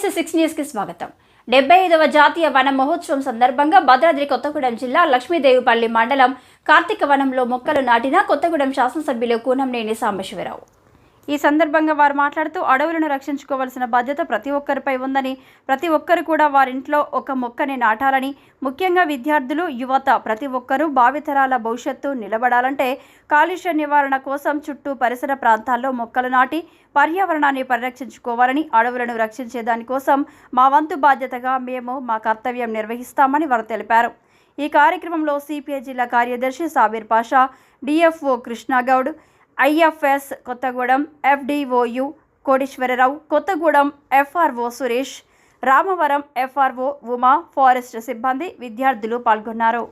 TS6 న్యూస్కి స్వాగతం. 75వ జాతీయ వన మహోత్సవం సందర్భంగా భద్రాద్రి కొత్తగూడెం జిల్లా లక్ష్మీదేవిపల్లి మండలం కార్తీకవనంలో మొక్కలు నాటిన కొత్తగూడెం శాసనసభ్యులు కూనంనేని సాంబశివరావు. ఈ సందర్భంగా వారు మాట్లాడుతూ అడవులను రక్షించుకోవాల్సిన బాధ్యత ప్రతి ఒక్కరిపై ఉందని, ప్రతి ఒక్కరు కూడా వారింట్లో ఒక మొక్కని నాటాలని, ముఖ్యంగా విద్యార్థులు, యువత ప్రతి ఒక్కరూ భావితరాల భవిష్యత్తు నిలబడాలంటే కాలుష్య నివారణ కోసం చుట్టూ పరిసర ప్రాంతాల్లో మొక్కలు నాటి పర్యావరణాన్ని పరిరక్షించుకోవాలని, అడవులను రక్షించే దానికోసం మా వంతు బాధ్యతగా మేము మా కర్తవ్యం నిర్వహిస్తామని వారు తెలిపారు. ఈ కార్యక్రమంలో సిపిఐ జిల్లా కార్యదర్శి Sabir Pasha, DFO Krishna Goud, IFS Kothagudem FDOU Koteswararao, Kothagudem FRO Suresh, Ramavaram FRO Uma, forest సిబ్బంది, విద్యార్థులు పాల్గొన్నారు.